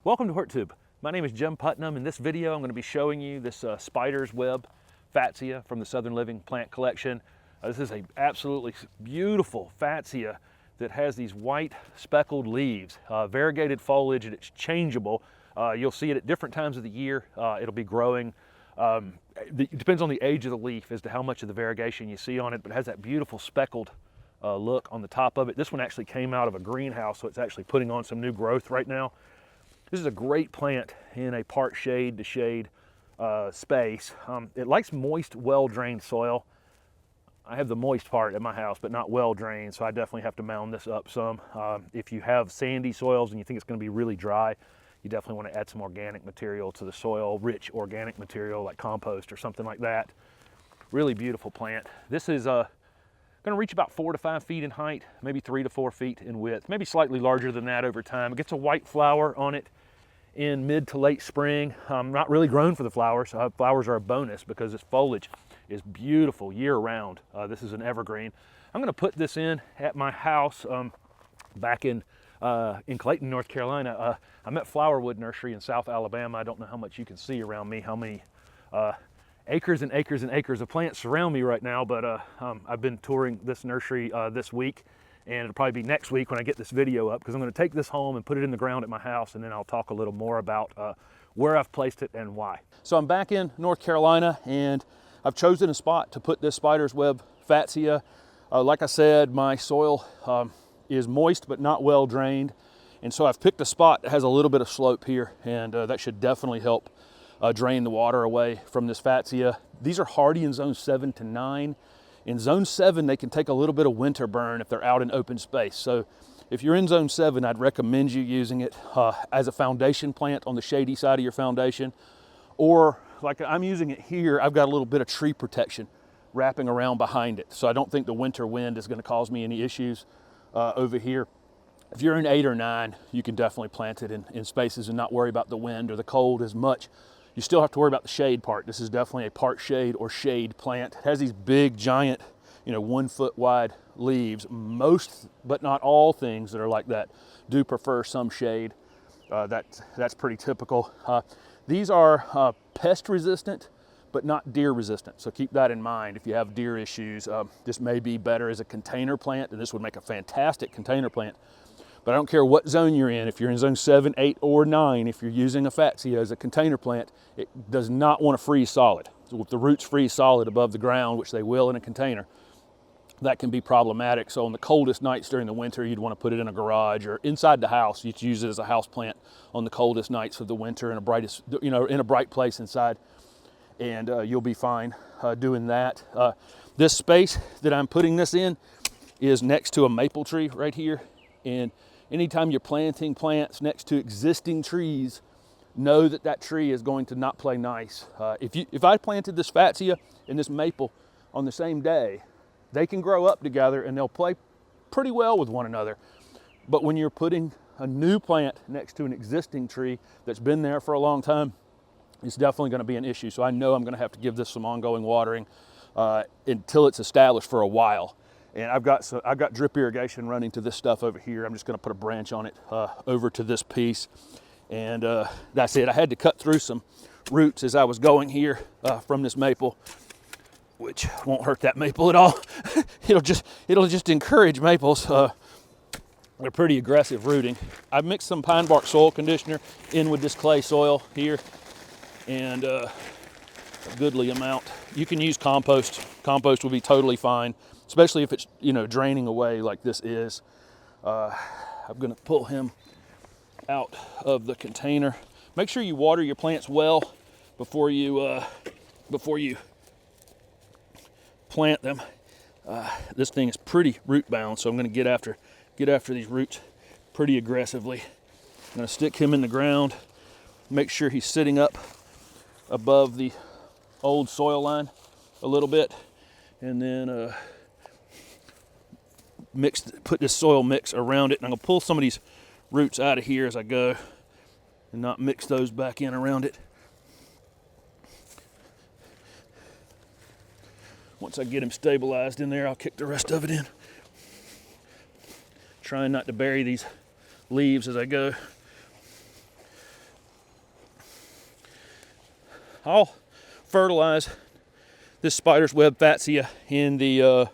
Welcome to HortTube. My name is Jim Putnam. In this video, I'm going to be showing you this spider's web Fatsia from the Southern Living plant collection. This is a absolutely beautiful Fatsia that has these white speckled leaves, variegated foliage, and it's changeable. You'll see it at different times of the year. It'll be growing. It depends on the age of the leaf as to how much of the variegation you see on it, but it has that beautiful speckled look on the top of it. This one actually came out of a greenhouse, so it's actually putting on some new growth right now. This is a great plant in a part shade to shade space. It likes moist, well-drained soil. I have the moist part at my house, but not well-drained, so I definitely have to mound this up some. If you have sandy soils and you think it's going to be really dry, you definitely want to add some organic material to the soil, rich organic material like compost or something like that. Really beautiful plant. This is going to reach about 4 to 5 feet in height, maybe 3 to 4 feet in width, maybe slightly larger than that over time. It gets a white flower on it in mid to late spring. Not really grown for the flowers. Flowers are a bonus because this foliage is beautiful year-round. This is an evergreen. I'm going to put this in at my house back in Clayton, North Carolina. I'm at Flowerwood Nursery in South Alabama. I don't know how much you can see around me, how many acres and acres and acres of plants surround me right now, but I've been touring this nursery this week, and it'll probably be next week when I get this video up, because I'm going to take this home and put it in the ground at my house, and then I'll talk a little more about where I've placed it and why. So I'm back in North Carolina, and I've chosen a spot to put this spider's web Fatsia. Like I said, my soil is moist but not well drained, and so I've picked a spot that has a little bit of slope here, and that should definitely help drain the water away from this Fatsia. These are hardy in zone 7 to 9. In zone 7, they can take a little bit of winter burn if they're out in open space. So if you're in zone 7, I'd recommend you using it as a foundation plant on the shady side of your foundation. Or like I'm using it here, I've got a little bit of tree protection wrapping around behind it. So I don't think the winter wind is going to cause me any issues over here. If you're in 8 or 9, you can definitely plant it in spaces and not worry about the wind or the cold as much. You still have to worry about the shade part. This is definitely a part shade or shade plant. It has these big, giant, 1 foot wide leaves. Most, but not all things that are like that do prefer some shade. That's pretty typical. These are pest resistant, but not deer resistant. So keep that in mind if you have deer issues. This may be better as a container plant, and this would make a fantastic container plant. But I don't care what zone you're in. If you're in zone 7, 8, or 9, if you're using a Fatsia as a container plant, it does not want to freeze solid. So if the roots freeze solid above the ground, which they will in a container, that can be problematic. So on the coldest nights during the winter, you'd want to put it in a garage or inside the house. You'd use it as a house plant on the coldest nights of the winter in a bright place inside, and you'll be fine doing that. This space that I'm putting this in is next to a maple tree right here, and anytime you're planting plants next to existing trees, know that that tree is going to not play nice. If I planted this Fatsia and this maple on the same day, they can grow up together and they'll play pretty well with one another. But when you're putting a new plant next to an existing tree that's been there for a long time, it's definitely going to be an issue. So I know I'm going to have to give this some ongoing watering until it's established for a while. And I've got drip irrigation running to this stuff over here. I'm just going to put a branch on it over to this piece. And that's it. I had to cut through some roots as I was going here from this maple, which won't hurt that maple at all. It'll just encourage maples. They're pretty aggressive rooting. I've mixed some pine bark soil conditioner in with this clay soil here, and a goodly amount. You can use compost. Compost will be totally fine, especially if it's draining away like this is. I'm going to pull him out of the container. Make sure you water your plants well before you plant them. This thing is pretty root bound, so I'm going to get after these roots pretty aggressively. I'm going to stick him in the ground, make sure he's sitting up above the old soil line a little bit, and then put this soil mix around it. And I'm going to pull some of these roots out of here as I go and not mix those back in around it. Once I get him stabilized in there, I'll kick the rest of it in. Trying not to bury these leaves as I go. I'll fertilize this spider's web Fatsia in the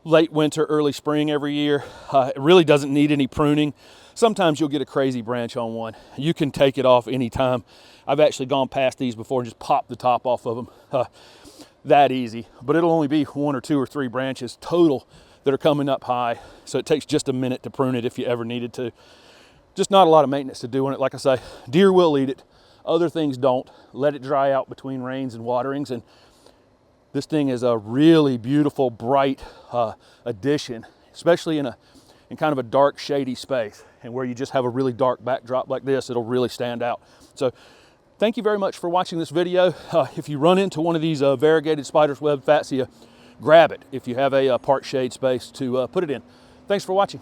late winter, early spring every year. It really doesn't need any pruning. Sometimes you'll get a crazy branch on one. You can take it off anytime. I've actually gone past these before and just popped the top off of them. That easy, but it'll only be 1 or 2 or 3 branches total that are coming up high. So it takes just a minute to prune it if you ever needed to. Just not a lot of maintenance to do on it. Like I say, deer will eat it. Other things don't. Let it dry out between rains and waterings. And this thing is a really beautiful, bright addition, especially in kind of a dark, shady space. And where you just have a really dark backdrop like this, it'll really stand out. So thank you very much for watching this video. If you run into one of these variegated spider's web Fatsia, grab it if you have a park shade space to put it in. Thanks for watching.